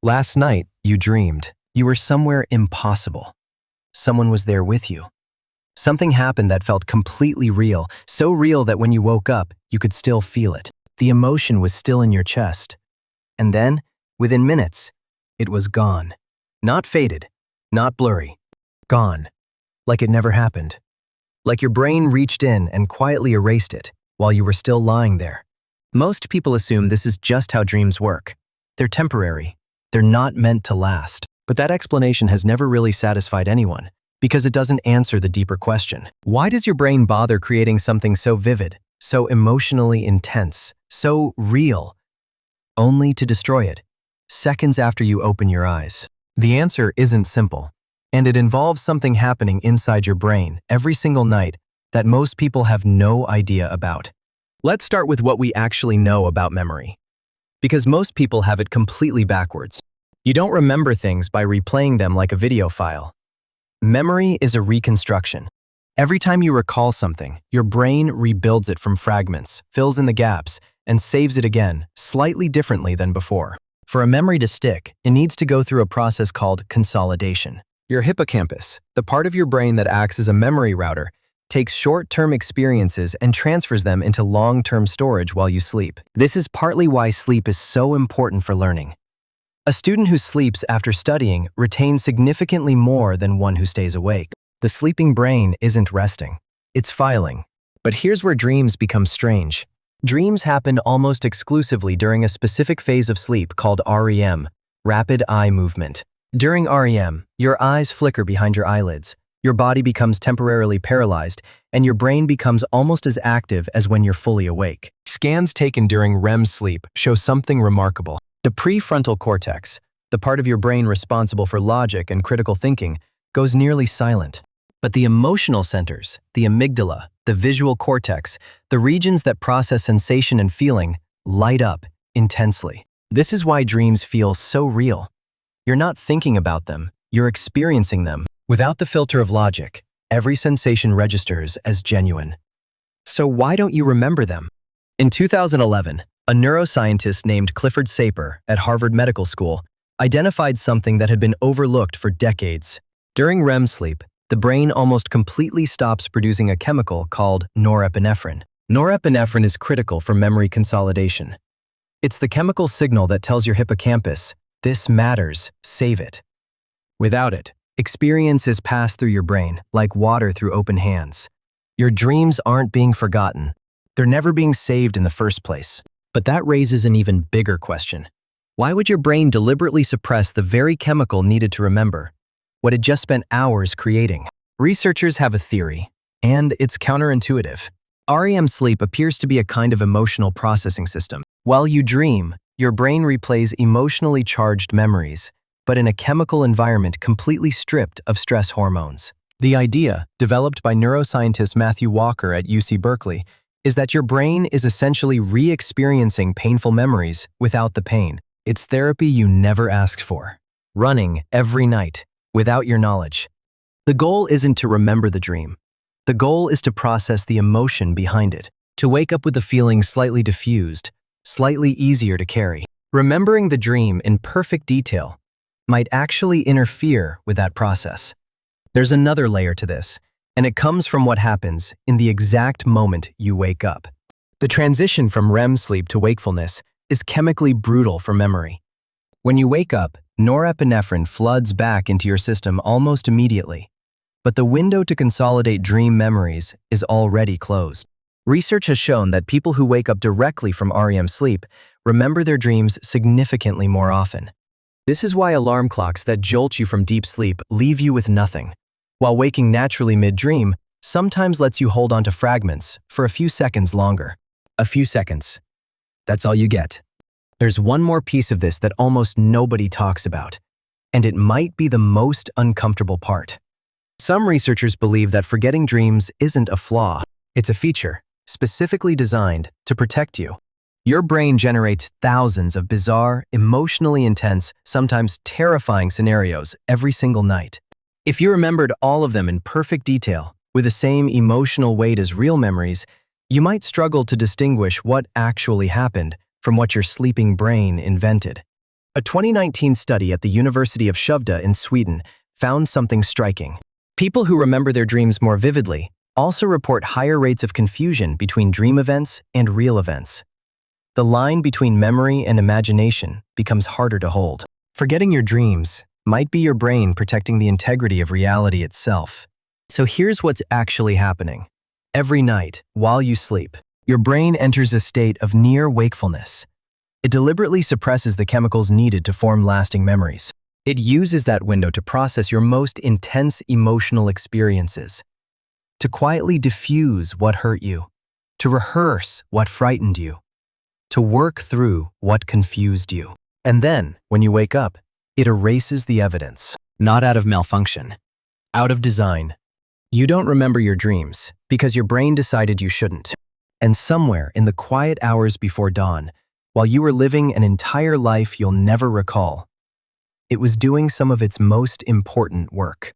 Last night, you dreamed. You were somewhere impossible. Someone was there with you. Something happened that felt completely real, so real that when you woke up, you could still feel it. The emotion was still in your chest. And then, within minutes, it was gone. Not faded, not blurry. Gone. Like it never happened. Like your brain reached in and quietly erased it while you were still lying there. Most people assume this is just how dreams work. They're temporary. They're not meant to last. But that explanation has never really satisfied anyone because it doesn't answer the deeper question. Why does your brain bother creating something so vivid, so emotionally intense, so real, only to destroy it seconds after you open your eyes? The answer isn't simple, and it involves something happening inside your brain every single night that most people have no idea about. Let's start with what we actually know about memory, because most people have it completely backwards. You don't remember things by replaying them like a video file. Memory is a reconstruction. Every time you recall something, your brain rebuilds it from fragments, fills in the gaps, and saves it again, slightly differently than before. For a memory to stick, it needs to go through a process called consolidation. Your hippocampus, the part of your brain that acts as a memory router, takes short-term experiences and transfers them into long-term storage while you sleep. This is partly why sleep is so important for learning. A student who sleeps after studying retains significantly more than one who stays awake. The sleeping brain isn't resting, it's filing. But here's where dreams become strange. Dreams happen almost exclusively during a specific phase of sleep called REM, rapid eye movement. During REM, your eyes flicker behind your eyelids, your body becomes temporarily paralyzed, and your brain becomes almost as active as when you're fully awake. Scans taken during REM sleep show something remarkable. The prefrontal cortex, the part of your brain responsible for logic and critical thinking, goes nearly silent. But the emotional centers, the amygdala, the visual cortex, the regions that process sensation and feeling, light up intensely. This is why dreams feel so real. You're not thinking about them, you're experiencing them. Without the filter of logic, every sensation registers as genuine. So why don't you remember them? In 2011, a neuroscientist named Clifford Saper at Harvard Medical School identified something that had been overlooked for decades. During REM sleep, the brain almost completely stops producing a chemical called norepinephrine. Norepinephrine is critical for memory consolidation. It's the chemical signal that tells your hippocampus, "This matters, save it." Without it, experiences pass through your brain like water through open hands. Your dreams aren't being forgotten. They're never being saved in the first place. But that raises an even bigger question. Why would your brain deliberately suppress the very chemical needed to remember what it just spent hours creating? Researchers have a theory, and it's counterintuitive. REM sleep appears to be a kind of emotional processing system. While you dream, your brain replays emotionally charged memories, but in a chemical environment completely stripped of stress hormones. The idea, developed by neuroscientist Matthew Walker at UC Berkeley, is that your brain is essentially re-experiencing painful memories without the pain. It's therapy you never asked for. Running every night, without your knowledge. The goal isn't to remember the dream. The goal is to process the emotion behind it, to wake up with the feeling slightly diffused, slightly easier to carry. Remembering the dream in perfect detail might actually interfere with that process. There's another layer to this, and it comes from what happens in the exact moment you wake up. The transition from REM sleep to wakefulness is chemically brutal for memory. When you wake up, norepinephrine floods back into your system almost immediately, but the window to consolidate dream memories is already closed. Research has shown that people who wake up directly from REM sleep remember their dreams significantly more often. This is why alarm clocks that jolt you from deep sleep leave you with nothing, while waking naturally mid-dream sometimes lets you hold on to fragments for a few seconds longer. A few seconds. That's all you get. There's one more piece of this that almost nobody talks about, and it might be the most uncomfortable part. Some researchers believe that forgetting dreams isn't a flaw. It's a feature, specifically designed to protect you. Your brain generates thousands of bizarre, emotionally intense, sometimes terrifying scenarios every single night. If you remembered all of them in perfect detail, with the same emotional weight as real memories, you might struggle to distinguish what actually happened from what your sleeping brain invented. A 2019 study at the University of Skövde in Sweden found something striking. People who remember their dreams more vividly also report higher rates of confusion between dream events and real events. The line between memory and imagination becomes harder to hold. Forgetting your dreams might be your brain protecting the integrity of reality itself. So here's what's actually happening. Every night, while you sleep, your brain enters a state of near wakefulness. It deliberately suppresses the chemicals needed to form lasting memories. It uses that window to process your most intense emotional experiences, to quietly diffuse what hurt you, to rehearse what frightened you, to work through what confused you. And then, when you wake up, it erases the evidence. Not out of malfunction, out of design. You don't remember your dreams because your brain decided you shouldn't. And somewhere in the quiet hours before dawn, while you were living an entire life you'll never recall, it was doing some of its most important work.